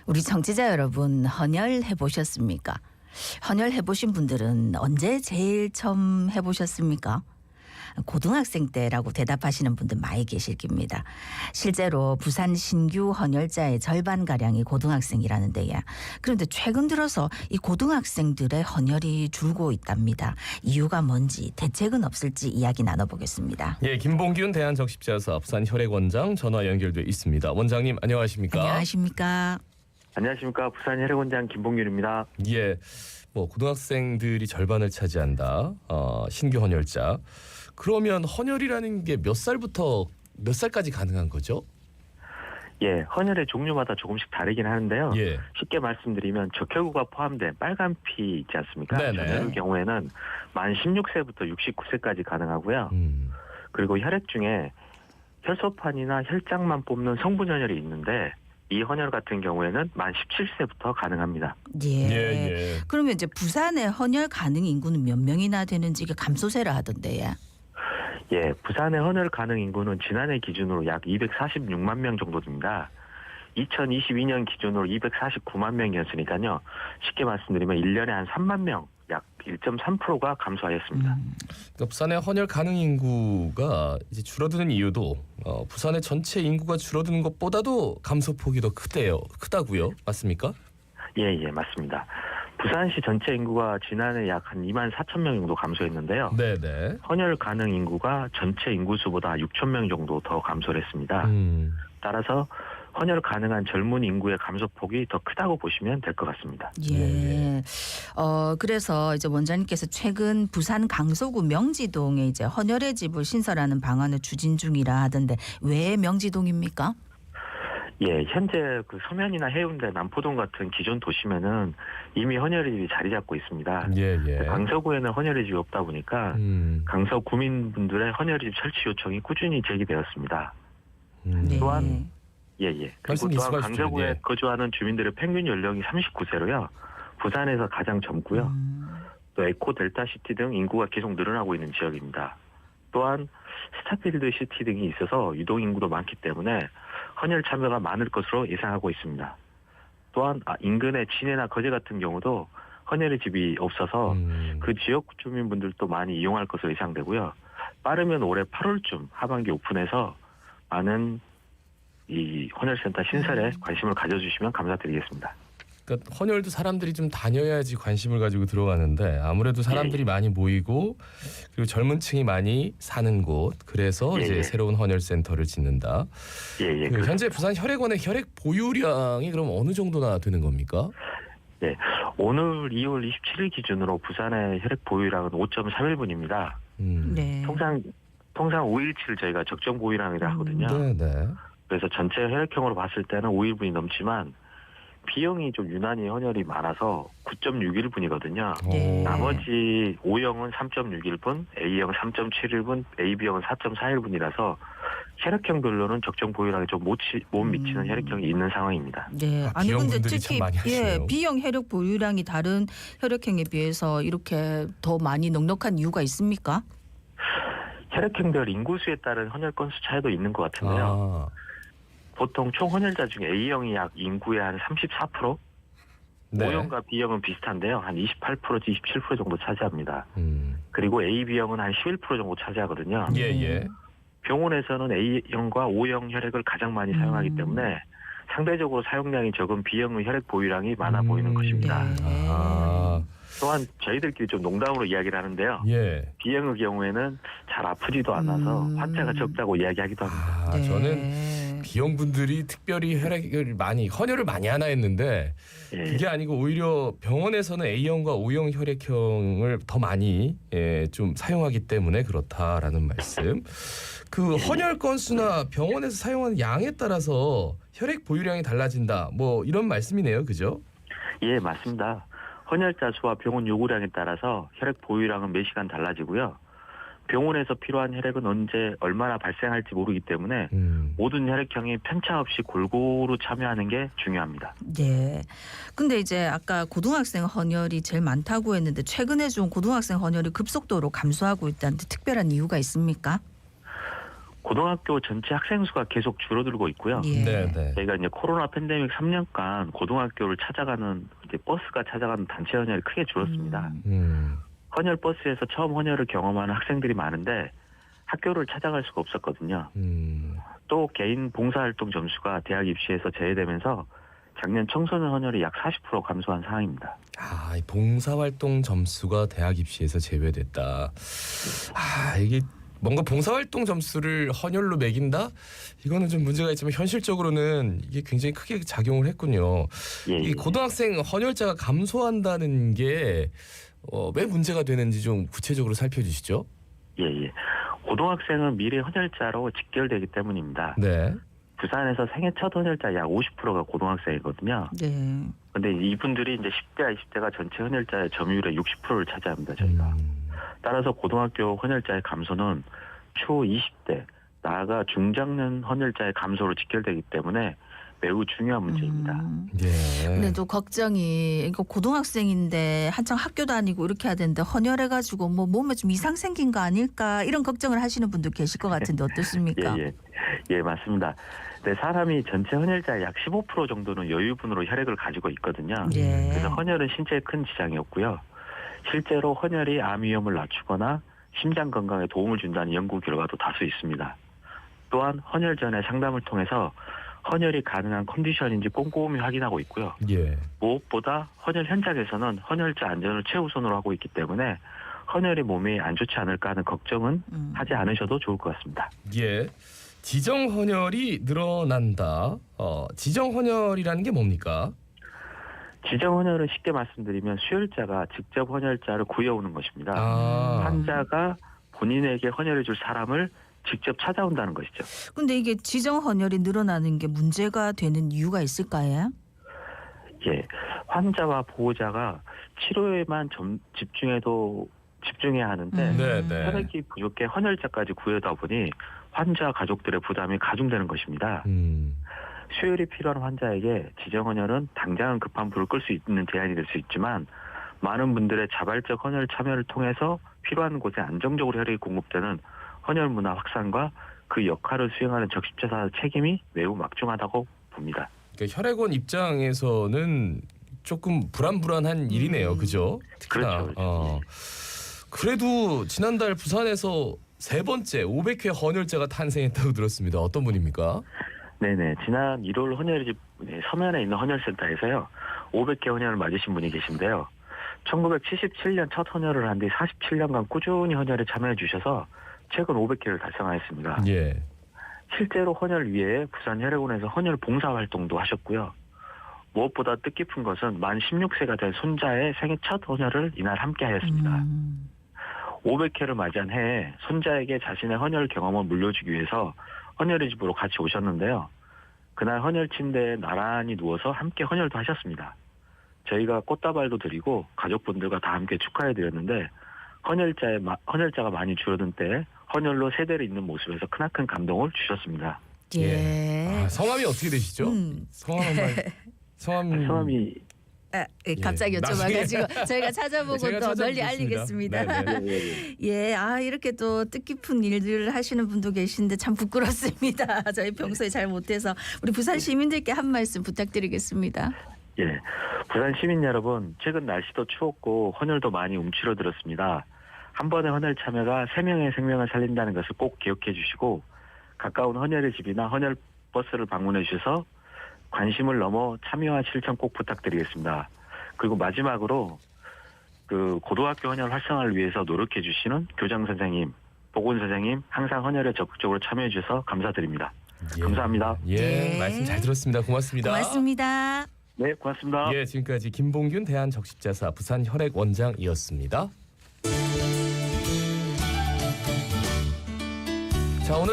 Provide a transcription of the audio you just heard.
우리 청취자 여러분, 헌혈 해보셨습니까? 헌혈 해보신 분들은 언제 제일 처음 해보셨습니까? 고등학생 때라고 대답하시는 분들 많이 계실 겁니다. 실제로 부산 신규 헌혈자의 절반가량이 고등학생이라는데요. 그런데 최근 들어서 이 고등학생들의 헌혈이 줄고 있답니다. 이유가 뭔지, 대책은 없을지 이야기 나눠보겠습니다. 예, 김봉균 대한적십자사 부산혈액원장 전화 연결돼 있습니다. 원장님 안녕하십니까? 안녕하십니까? 안녕하십니까. 부산 혈액원장 김봉균입니다. 예, 고등학생들이 절반을 차지한다. 신규 헌혈자. 그러면 헌혈이라는 게 몇 살부터 몇 살까지 가능한 거죠? 예, 헌혈의 종류마다 조금씩 다르긴 하는데요. 예. 쉽게 말씀드리면 적혈구가 포함된 빨간 피 있지 않습니까? 네네. 저런 경우에는 만 16세부터 69세까지 가능하고요. 그리고 혈액 중에 혈소판이나 혈장만 뽑는 성분 헌혈이 있는데 이 헌혈 같은 경우에는 만 17세부터 가능합니다. 예. 예. 그러면 이제 부산의 헌혈 가능 인구는 몇 명이나 되는지 이게 감소세라 하던데요. 예, 부산의 헌혈 가능 인구는 지난해 기준으로 약 246만 명 정도 됩니다. 2022년 기준으로 249만 명이었으니까요. 쉽게 말씀드리면 1년에 한 3만 명, 약 1.3%가 감소하였습니다. 그러니까 부산의 헌혈 가능 인구가 이제 줄어드는 이유도 부산의 전체 인구가 줄어드는 것보다도 감소폭이 더 크다고요? 맞습니까? 예, 맞습니다. 부산시 전체 인구가 지난해 약 한 2만 4천 명 정도 감소했는데요. 네네. 헌혈 가능 인구가 전체 인구수보다 6천 명 정도 더 감소를 했습니다. 따라서 헌혈 가능한 젊은 인구의 감소폭이 더 크다고 보시면 될 것 같습니다. 예. 그래서 이제 원장님께서 최근 부산 강서구 명지동에 이제 헌혈의 집을 신설하는 방안을 추진 중이라 하던데 왜 명지동입니까? 예, 현재 그 서면이나 해운대, 남포동 같은 기존 도심에는 이미 헌혈의 집이 자리 잡고 있습니다. 예. 강서구에는 헌혈의 집이 없다 보니까 강서 구민분들의 헌혈의 집 설치 요청이 꾸준히 제기되었습니다. 네. 또한 그리고 또한 강서구에 예. 거주하는 주민들의 평균 연령이 39세로요. 부산에서 가장 젊고요. 또 에코 델타 시티 등 인구가 계속 늘어나고 있는 지역입니다. 또한 스타필드 시티 등이 있어서 유동 인구도 많기 때문에 헌혈 참여가 많을 것으로 예상하고 있습니다. 또한 인근의 진해나 거제 같은 경우도 헌혈의 집이 없어서 그 지역 주민분들도 많이 이용할 것으로 예상되고요. 빠르면 올해 8월쯤 하반기 오픈해서 많은 이 헌혈센터 신설에 관심을 가져주시면 감사드리겠습니다. 그러니까 헌혈도 사람들이 좀 다녀야지 관심을 가지고 들어가는데 아무래도 사람들이 많이 모이고 그리고 젊은 층이 많이 사는 곳 그래서 이제 새로운 헌혈센터를 짓는다. 그 현재 부산 혈액원의 혈액 보유량이 그럼 어느 정도나 되는 겁니까? 네, 오늘 2월 27일 기준으로 부산의 혈액 보유량은 5.31분입니다. 네. 통상 5일치를 저희가 적정 보유량이라 하거든요. 네. 그래서 전체 혈액형으로 봤을 때는 5일분이 넘지만 B형이 좀 유난히 헌혈이 많아서 9.61분이거든요. 네. 나머지 O형은 3.61분, A형 3.71분, AB형은 4.41분이라서 혈액형별로는 적정 보유량이 좀 못 미치는 혈액형이 있는 상황입니다. 네. 아니 근데 B형분들이 특히 참 많이 하시네요. B형 혈액 보유량이 다른 혈액형에 비해서 이렇게 더 많이 넉넉한 이유가 있습니까? 혈액형별 인구수에 따른 헌혈 건수 차이도 있는 것 같은데요. 보통 총 헌혈자 중에 A형이 약 인구의 한 34%, 네. O형과 B형은 비슷한데요. 한 28%에서 27% 정도 차지합니다. 그리고 AB형은 한 11% 정도 차지하거든요. 예. 병원에서는 A형과 O형 혈액을 가장 많이 사용하기 때문에 상대적으로 사용량이 적은 B형의 혈액 보유량이 많아 보이는 것입니다. 네. 또한 저희들끼리 좀 농담으로 이야기를 하는데요. 예. B형의 경우에는 잘 아프지도 않아서 환자가 적다고 이야기하기도 합니다. 네. 저는 B형분들이 특별히 헌혈을 많이 하나 했는데 그게 아니고 오히려 병원에서는 A형과 O형 혈액형을 더 많이 좀 사용하기 때문에 그렇다라는 말씀. 그 헌혈 건수나 병원에서 사용하는 양에 따라서 혈액 보유량이 달라진다. 뭐 이런 말씀이네요. 그죠? 예, 맞습니다. 헌혈자 수와 병원 요구량에 따라서 혈액 보유량은 매 시간 달라지고요. 병원에서 필요한 혈액은 언제 얼마나 발생할지 모르기 때문에 모든 혈액형이 편차 없이 골고루 참여하는 게 중요합니다. 네. 근데 이제 아까 고등학생 헌혈이 제일 많다고 했는데 최근에 좀 고등학생 헌혈이 급속도로 감소하고 있다는데 특별한 이유가 있습니까? 고등학교 전체 학생 수가 계속 줄어들고 있고요. 예. 네, 네. 저희가 이제 코로나 팬데믹 3년간 고등학교를 찾아가는 이제 버스가 찾아가는 단체 헌혈이 크게 줄었습니다. 헌혈 버스에서 처음 헌혈을 경험하는 학생들이 많은데 학교를 찾아갈 수가 없었거든요. 또 개인 봉사활동 점수가 대학 입시에서 제외되면서 작년 청소년 헌혈이 약 40% 감소한 상황입니다. 이 봉사활동 점수가 대학 입시에서 제외됐다. 이게 뭔가 봉사활동 점수를 헌혈로 매긴다? 이거는 좀 문제가 있지만 현실적으로는 이게 굉장히 크게 작용을 했군요. 예, 이 고등학생 헌혈자가 감소한다는 게 왜 문제가 되는지 좀 구체적으로 살펴주시죠. 예. 고등학생은 미래 헌혈자로 직결되기 때문입니다. 네. 부산에서 생애 첫 헌혈자 약 50%가 고등학생이거든요. 네. 근데 이분들이 이제 10대, 20대가 전체 헌혈자의 점유율의 60%를 차지합니다, 저희가. 따라서 고등학교 헌혈자의 감소는 초 20대, 나아가 중장년 헌혈자의 감소로 직결되기 때문에 매우 중요한 문제입니다. 예. 근데 또 걱정이 이거 고등학생인데 한창 학교 다니고 이렇게 해야 되는데 헌혈해가지고 뭐 몸에 좀 이상 생긴 거 아닐까 이런 걱정을 하시는 분도 계실 것 같은데 어떻습니까? 예, 맞습니다. 네, 사람이 전체 헌혈자의 약 15% 정도는 여유분으로 혈액을 가지고 있거든요. 예. 그래서 헌혈은 신체에 큰 지장이 없고요. 실제로 헌혈이 암 위험을 낮추거나 심장 건강에 도움을 준다는 연구 결과도 다수 있습니다. 또한 헌혈 전에 상담을 통해서 헌혈이 가능한 컨디션인지 꼼꼼히 확인하고 있고요. 예. 무엇보다 헌혈 현장에서는 헌혈자 안전을 최우선으로 하고 있기 때문에 헌혈이 몸에 안 좋지 않을까 하는 걱정은 하지 않으셔도 좋을 것 같습니다. 예. 지정 헌혈이 늘어난다. 지정 헌혈이라는 게 뭡니까? 지정 헌혈은 쉽게 말씀드리면 수혈자가 직접 헌혈자를 구해오는 것입니다. 환자가 본인에게 헌혈해줄 사람을 직접 찾아온다는 것이죠. 근데 이게 지정 헌혈이 늘어나는 게 문제가 되는 이유가 있을까요? 예, 환자와 보호자가 치료에만 집중해야 하는데 네. 혈액이 부족해 헌혈자까지 구해다 보니 환자 가족들의 부담이 가중되는 것입니다. 수혈이 필요한 환자에게 지정 헌혈은 당장은 급한 불을 끌 수 있는 제한이 될 수 있지만 많은 분들의 자발적 헌혈 참여를 통해서 필요한 곳에 안정적으로 혈액이 공급되는 헌혈 문화 확산과 그 역할을 수행하는 적십자사 책임이 매우 막중하다고 봅니다. 그러니까 혈액원 입장에서는 조금 불안불안한 일이네요, 그죠? 특히나. 그렇죠. 그래도 지난달 부산에서 세 번째 500회 헌혈자가 탄생했다고 들었습니다. 어떤 분입니까? 네네. 지난 1월 헌혈집 서면에 있는 헌혈센터에서요. 500개 헌혈을 맞으신 분이 계신데요. 1977년 첫 헌혈을 한 뒤 47년간 꾸준히 헌혈에 참여해 주셔서 최근 500개를 달성하였습니다. 예. 실제로 헌혈 위에 부산 혈액원에서 헌혈 봉사활동도 하셨고요. 무엇보다 뜻깊은 것은 만 16세가 된 손자의 생애 첫 헌혈을 이날 함께 하였습니다. 500회를 맞이한 해에 손자에게 자신의 헌혈 경험을 물려주기 위해서 헌혈의 집으로 같이 오셨는데요. 그날 헌혈 침대에 나란히 누워서 함께 헌혈도 하셨습니다. 저희가 꽃다발도 드리고 가족분들과 다 함께 축하해드렸는데 헌혈자가 많이 줄어든 때 헌혈로 세대를 잇는 모습에서 크나큰 감동을 주셨습니다. 예. 성함이 어떻게 되시죠? 성함이 갑자기 여쭤봐가지고 저희가 찾아보고 제가 또 널리 찾아보겠습니다. 알리겠습니다. 네. 예, 이렇게 또 뜻깊은 일들을 하시는 분도 계신데 참 부끄럽습니다. 저희 평소에 잘 못해서 우리 부산 시민들께 한 말씀 부탁드리겠습니다. 예, 부산 시민 여러분, 최근 날씨도 추웠고 헌혈도 많이 움츠러들었습니다. 한 번의 헌혈 참여가 3명의 생명을 살린다는 것을 꼭 기억해 주시고 가까운 헌혈의 집이나 헌혈 버스를 방문해 주셔서 관심을 넘어 참여와 실천 꼭 부탁드리겠습니다. 그리고 마지막으로 그 고등학교 헌혈 활성화를 위해서 노력해 주시는 교장 선생님, 보건 선생님 항상 헌혈에 적극적으로 참여해 주셔서 감사드립니다. 감사합니다. 예, 말씀 잘 들었습니다. 고맙습니다. 고맙습니다. 네, 고맙습니다. 예, 지금까지 김봉균 대한적십자사 부산혈액원장이었습니다. 자, 오늘